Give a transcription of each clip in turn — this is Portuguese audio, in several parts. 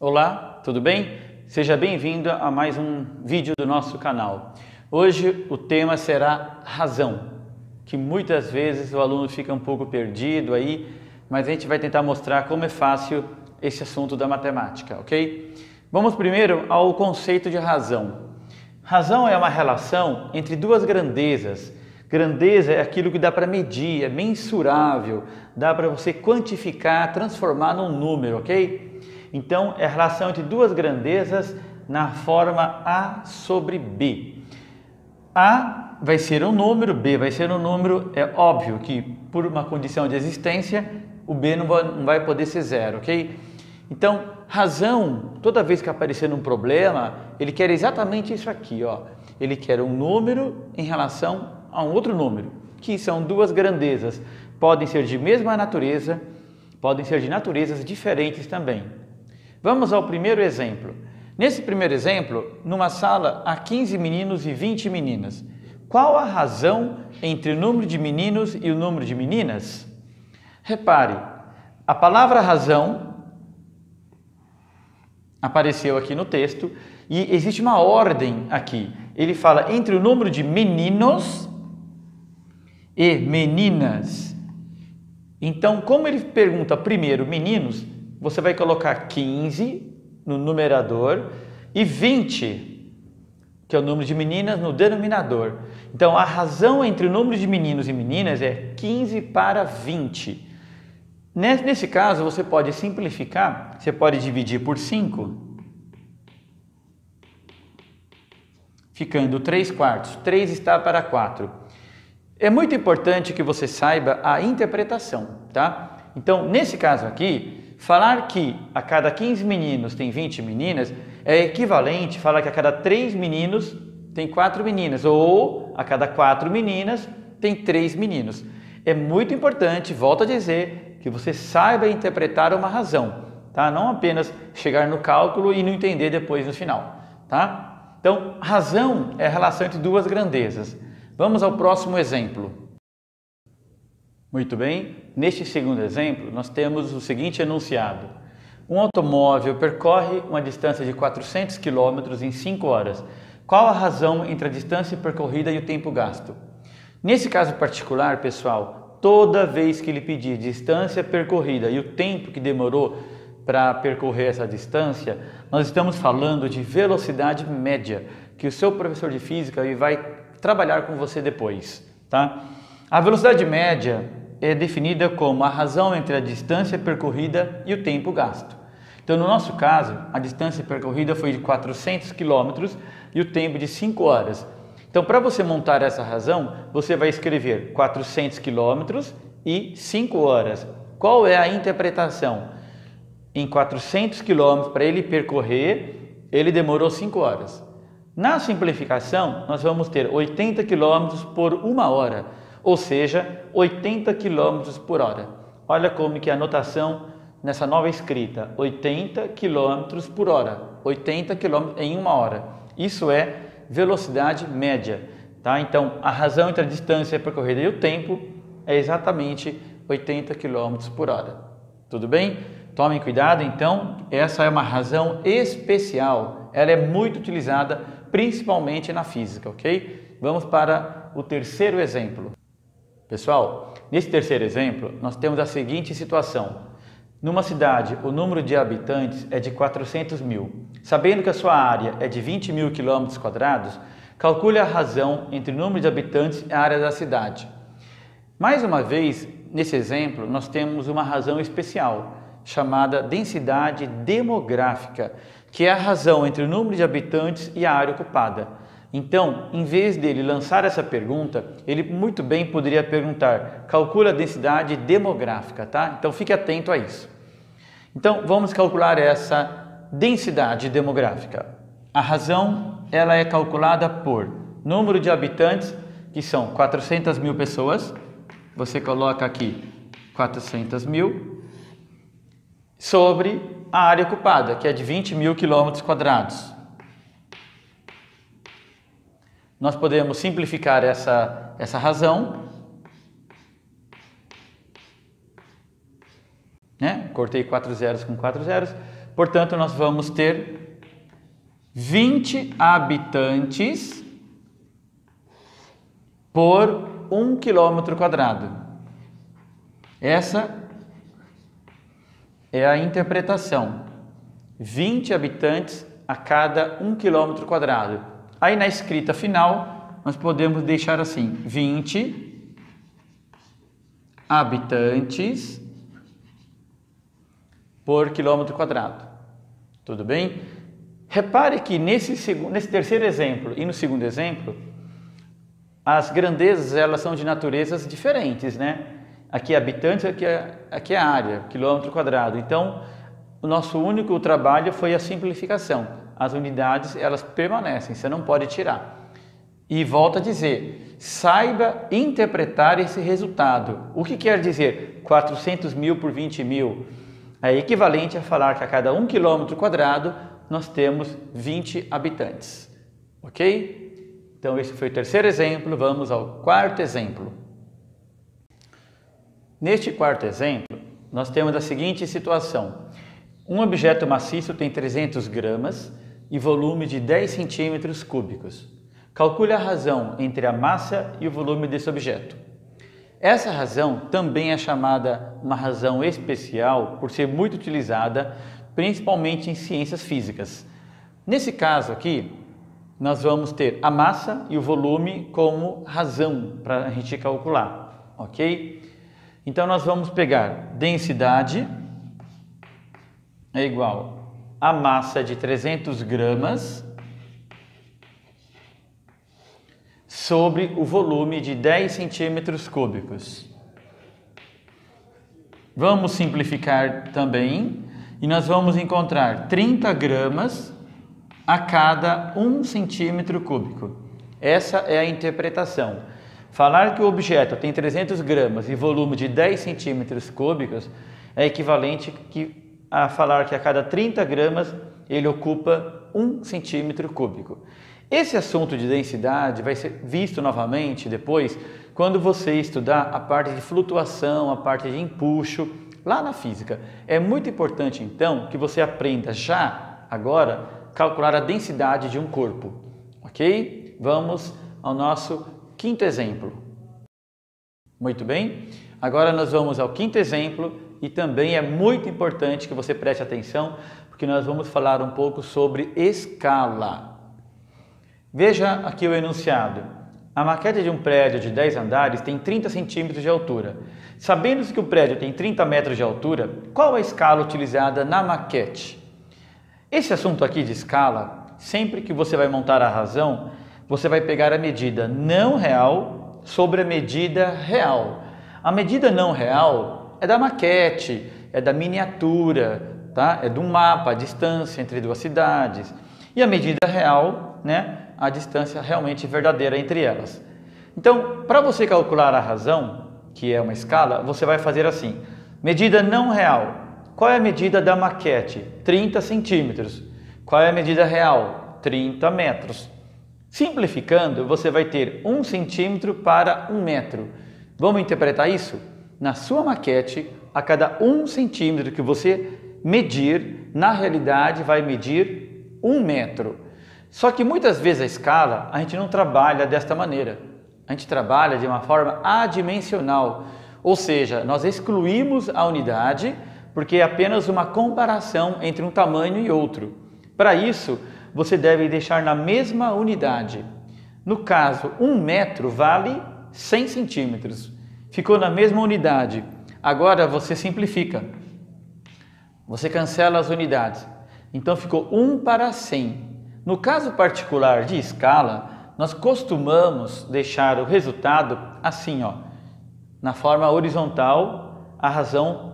Olá, tudo bem? Seja bem-vindo a mais um vídeo do nosso canal. Hoje o tema será razão, que muitas vezes o aluno fica um pouco perdido aí, mas a gente vai tentar mostrar como é fácil esse assunto da matemática, ok? Vamos primeiro ao conceito de razão. Razão é uma relação entre duas grandezas. Grandeza é aquilo que dá para medir, é mensurável, dá para você quantificar, transformar num número, ok? Então, é a relação entre duas grandezas na forma A sobre B. A vai ser um número, B vai ser um número. É óbvio que, por uma condição de existência, o B não vai poder ser zero, ok? Então, razão, toda vez que aparecer um problema, ele quer exatamente isso aqui, ó. Ele quer um número em relação a um outro número, que são duas grandezas. Podem ser de mesma natureza, podem ser de naturezas diferentes também. Vamos ao primeiro exemplo. Nesse primeiro exemplo, numa sala há 15 meninos e 20 meninas. Qual a razão entre o número de meninos e o número de meninas? Repare, a palavra razão apareceu aqui no texto e existe uma ordem aqui. Ele fala entre o número de meninos e meninas. Então, como ele pergunta primeiro meninos, você vai colocar 15 no numerador e 20, que é o número de meninas, no denominador. Então, a razão entre o número de meninos e meninas é 15 para 20. Nesse caso, você pode simplificar, você pode dividir por 5, ficando 3 quartos. 3 está para 4. É muito importante que você saiba a interpretação, tá? Então, nesse caso aqui, falar que a cada 15 meninos tem 20 meninas é equivalente a falar que a cada 3 meninos tem 4 meninas, ou a cada 4 meninas tem 3 meninos. É muito importante, volto a dizer, que você saiba interpretar uma razão, tá? Não apenas chegar no cálculo e não entender depois no final, tá? Então, razão é a relação entre duas grandezas. Vamos ao próximo exemplo. Muito bem, neste segundo exemplo, nós temos o seguinte enunciado. Um automóvel percorre uma distância de 400 km em 5 horas. Qual a razão entre a distância percorrida e o tempo gasto? Nesse caso particular, pessoal, toda vez que ele pedir distância percorrida e o tempo que demorou para percorrer essa distância, nós estamos falando de velocidade média, que o seu professor de física vai trabalhar com você depois, tá? A velocidade média é definida como a razão entre a distância percorrida e o tempo gasto. Então, no nosso caso, a distância percorrida foi de 400 km e o tempo de 5 horas. Então, para você montar essa razão, você vai escrever 400 km e 5 horas. Qual é a interpretação? Em 400 km, para ele percorrer, ele demorou 5 horas. Na simplificação, nós vamos ter 80 km por 1 hora, ou seja, 80 km por hora. Olha como que é a anotação nessa nova escrita, 80 km por hora, 80 km em 1 hora. Isso é velocidade média, tá? Então, a razão entre a distância percorrida e o tempo é exatamente 80 km por hora. Tudo bem? Tomem cuidado, então, essa é uma razão especial. Ela é muito utilizada, principalmente na física, ok? Vamos para o terceiro exemplo. Pessoal, nesse terceiro exemplo, nós temos a seguinte situação. Numa cidade, o número de habitantes é de 400 mil. Sabendo que a sua área é de 20 mil quilômetros quadrados, calcule a razão entre o número de habitantes e a área da cidade. Mais uma vez, nesse exemplo, nós temos uma razão especial, chamada densidade demográfica, que é a razão entre o número de habitantes e a área ocupada. Então, em vez dele lançar essa pergunta, ele muito bem poderia perguntar, calcula a densidade demográfica, tá? Então, fique atento a isso. Então, vamos calcular essa densidade demográfica. A razão, ela é calculada por número de habitantes, que são 400 mil pessoas. Você coloca aqui 400 mil, sobre a área ocupada, que é de 20 mil quilômetros quadrados. Nós podemos simplificar essa razão, né? Cortei 4 zeros com 4 zeros, Portanto, nós vamos ter 20 habitantes por 1 quilômetro quadrado. Essa é a interpretação. 20 habitantes a cada 1 quilômetro quadrado. Aí na escrita final, nós podemos deixar assim: 20 habitantes por quilômetro quadrado. Tudo bem? Repare que nesse terceiro exemplo e no segundo exemplo, as grandezas elas são de naturezas diferentes, né? Aqui é habitantes, aqui é área, quilômetro quadrado. Então, o nosso único trabalho foi a simplificação. As unidades, elas permanecem, você não pode tirar. E volto a dizer, saiba interpretar esse resultado. O que quer dizer 400 mil por 20 mil? É equivalente a falar que a cada 1 quilômetro quadrado nós temos 20 habitantes. Ok? Então, esse foi o terceiro exemplo. Vamos ao quarto exemplo. Neste quarto exemplo, nós temos a seguinte situação. Um objeto maciço tem 300 gramas e volume de 10 centímetros cúbicos. Calcule a razão entre a massa e o volume desse objeto. Essa razão também é chamada uma razão especial por ser muito utilizada, principalmente em ciências físicas. Nesse caso aqui, nós vamos ter a massa e o volume como razão para a gente calcular, ok? Então, nós vamos pegar densidade é igual a massa de 300 gramas sobre o volume de 10 centímetros cúbicos. Vamos simplificar também e nós vamos encontrar 30 gramas a cada 1 centímetro cúbico. Essa é a interpretação. Falar que o objeto tem 300 gramas e volume de 10 centímetros cúbicos é equivalente a falar que a cada 30 gramas ele ocupa 1 centímetro cúbico. Esse assunto de densidade vai ser visto novamente depois quando você estudar a parte de flutuação, a parte de empuxo, lá na física. É muito importante então que você aprenda já, agora, calcular a densidade de um corpo, ok? Vamos ao nosso quinto exemplo. Muito bem, agora nós vamos ao quinto exemplo e também é muito importante que você preste atenção porque nós vamos falar um pouco sobre escala. Veja aqui o enunciado. A maquete de um prédio de 10 andares tem 30 centímetros de altura. Sabendo-se que o prédio tem 30 metros de altura, qual a escala utilizada na maquete? Esse assunto aqui de escala, sempre que você vai montar a razão, você vai pegar a medida não real sobre a medida real. A medida não real é da maquete, é da miniatura, tá? É de um mapa, a distância entre duas cidades. E a medida real, né? A distância realmente verdadeira entre elas. Então, para você calcular a razão, que é uma escala, você vai fazer assim. Medida não real. Qual é a medida da maquete? 30 centímetros. Qual é a medida real? 30 metros. Simplificando, você vai ter 1 centímetro para 1 metro. Vamos interpretar isso? Na sua maquete, a cada 1 centímetro que você medir, na realidade vai medir 1 metro. Só que muitas vezes a escala, a gente não trabalha desta maneira. A gente trabalha de uma forma adimensional, ou seja, nós excluímos a unidade porque é apenas uma comparação entre um tamanho e outro. Para isso, você deve deixar na mesma unidade. No caso, 1 metro vale 100 centímetros. Ficou na mesma unidade. Agora você simplifica. Você cancela as unidades. Então ficou 1 para 100. No caso particular de escala, nós costumamos deixar o resultado assim, ó, na forma horizontal, a razão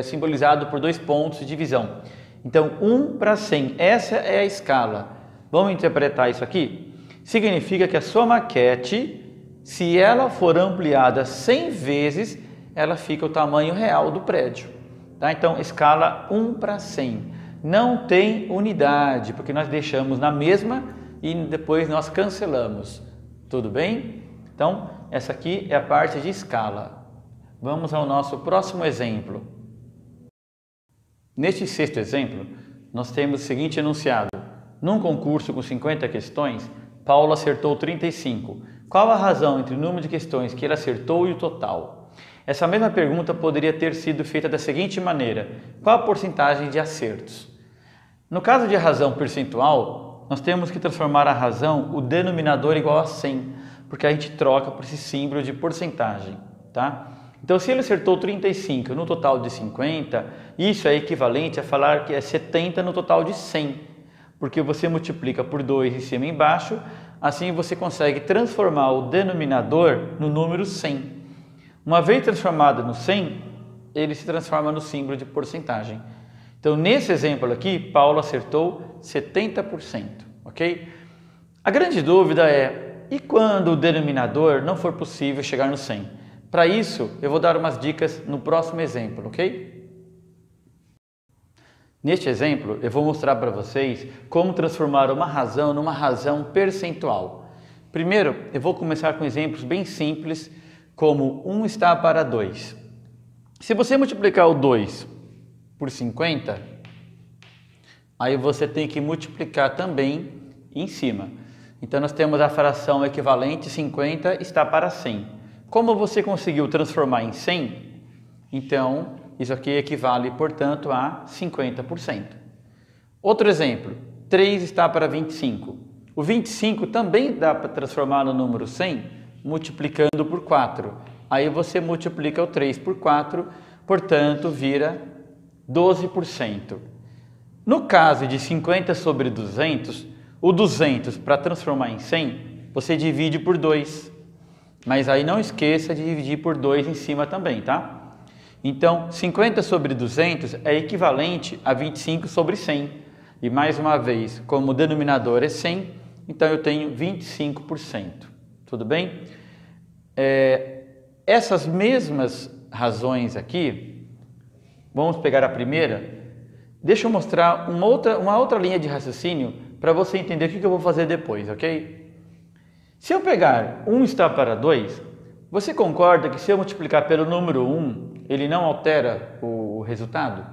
simbolizado por 2 pontos de divisão. Então, 1 para 100, essa é a escala. Vamos interpretar isso aqui? Significa que a sua maquete, se ela for ampliada 100 vezes, ela fica o tamanho real do prédio. Tá? Então, escala 1 para 100. Não tem unidade, porque nós deixamos na mesma e depois nós cancelamos. Tudo bem? Então, essa aqui é a parte de escala. Vamos ao nosso próximo exemplo. Neste sexto exemplo, nós temos o seguinte enunciado. Num concurso com 50 questões, Paulo acertou 35. Qual a razão entre o número de questões que ele acertou e o total? Essa mesma pergunta poderia ter sido feita da seguinte maneira. Qual a porcentagem de acertos? No caso de razão percentual, nós temos que transformar a razão, o denominador igual a 100, porque a gente troca por esse símbolo de porcentagem, tá? Então, se ele acertou 35 no total de 50, isso é equivalente a falar que é 70 no total de 100, porque você multiplica por 2 em cima e embaixo, assim você consegue transformar o denominador no número 100. Uma vez transformado no 100, ele se transforma no símbolo de porcentagem. Então, nesse exemplo aqui, Paulo acertou 70%, ok? A grande dúvida é, e quando o denominador não for possível chegar no 100? Para isso, eu vou dar umas dicas no próximo exemplo, ok? Neste exemplo, eu vou mostrar para vocês como transformar uma razão numa razão percentual. Primeiro, eu vou começar com exemplos bem simples, como 1 está para 2. Se você multiplicar o 2 por 50, aí você tem que multiplicar também em cima. Então, nós temos a fração equivalente 50 está para 100. Como você conseguiu transformar em 100, então isso aqui equivale, portanto, a 50%. Outro exemplo, 3 está para 25. O 25 também dá para transformar no número 100 multiplicando por 4. Aí você multiplica o 3 por 4, portanto, vira 12%. No caso de 50 sobre 200, o 200 para transformar em 100, você divide por 2. Mas aí não esqueça de dividir por 2 em cima também, tá? Então, 50 sobre 200 é equivalente a 25 sobre 100. E mais uma vez, como o denominador é 100, então eu tenho 25%. Tudo bem? Essas mesmas razões aqui, vamos pegar a primeira. Deixa eu mostrar uma outra linha de raciocínio para você entender o que eu vou fazer depois, ok? Se eu pegar 1 está para 2, você concorda que se eu multiplicar pelo número 1, ele não altera o resultado?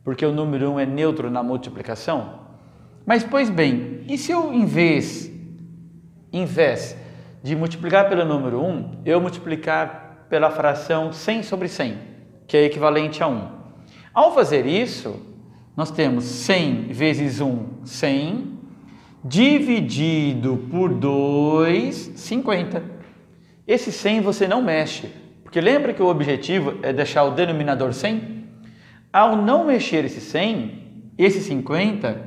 Porque o número 1 é neutro na multiplicação? Mas, pois bem, e se eu, em vez de multiplicar pelo número 1, eu multiplicar pela fração 100 sobre 100, que é equivalente a 1? Ao fazer isso, nós temos 100 vezes 1, 100, dividido por 2, 50. Esse 100 você não mexe, porque lembra que o objetivo é deixar o denominador 100? Ao não mexer esse 100, esse 50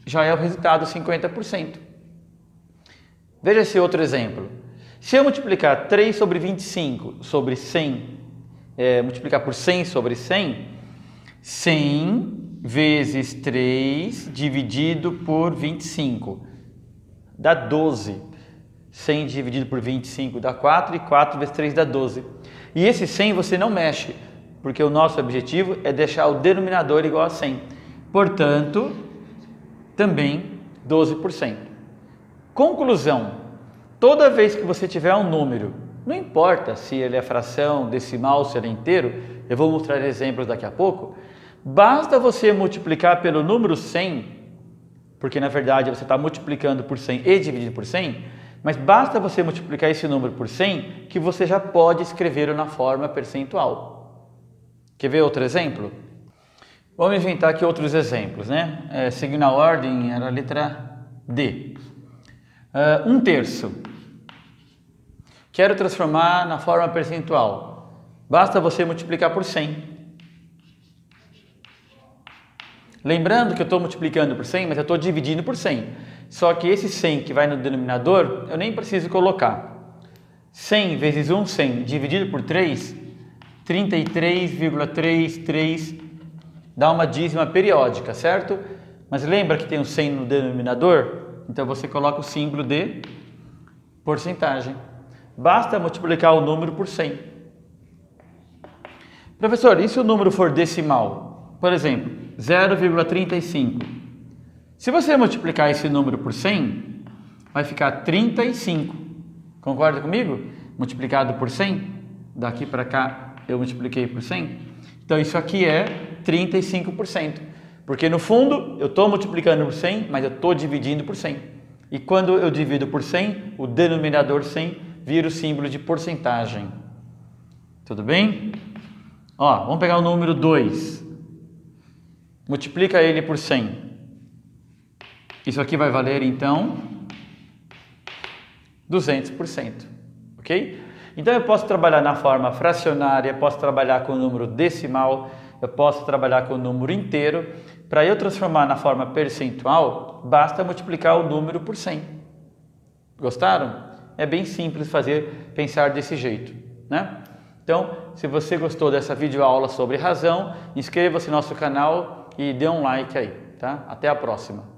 já é o resultado 50%. Veja esse outro exemplo. Se eu multiplicar 3 sobre 25 sobre 100, multiplicar por 100 sobre 100, 100 vezes 3 dividido por 25 dá 12. 100 dividido por 25 dá 4 e 4 vezes 3 dá 12. E esse 100 você não mexe, porque o nosso objetivo é deixar o denominador igual a 100. Portanto, também 12%. Conclusão: toda vez que você tiver um número, não importa se ele é fração, decimal, se ele é inteiro, eu vou mostrar exemplos daqui a pouco, basta você multiplicar pelo número 100, porque na verdade você está multiplicando por 100 e dividindo por 100, mas basta você multiplicar esse número por 100 que você já pode escrevê-lo na forma percentual. Quer ver outro exemplo? Vamos inventar aqui outros exemplos, né? Seguindo a ordem, era a letra D. 1/3. Quero transformar na forma percentual. Basta você multiplicar por 100. Lembrando que eu estou multiplicando por 100, mas eu estou dividindo por 100. Só que esse 100 que vai no denominador, eu nem preciso colocar. 100 vezes 1, 100, dividido por 3, 33,33 dá uma dízima periódica, certo? Mas lembra que tem um 100 no denominador? Então você coloca o símbolo de porcentagem. Basta multiplicar o número por 100. Professor, e se o número for decimal? Por exemplo, 0,35. Se você multiplicar esse número por 100, vai ficar 35. Concorda comigo? Multiplicado por 100. Daqui para cá eu multipliquei por 100. Então isso aqui é 35%. Porque no fundo eu estou multiplicando por 100, mas eu estou dividindo por 100. E quando eu divido por 100, o denominador 100 vira o símbolo de porcentagem. Tudo bem? Ó, vamos pegar o número 2. Multiplica ele por 100. Isso aqui vai valer então 200%. Ok? Então eu posso trabalhar na forma fracionária, posso trabalhar com o número decimal, eu posso trabalhar com o número inteiro. Para eu transformar na forma percentual, basta multiplicar o número por 100. Gostaram? É bem simples pensar desse jeito, né? Então, se você gostou dessa videoaula sobre razão, inscreva-se no nosso canal e dê um like aí, tá? Até a próxima!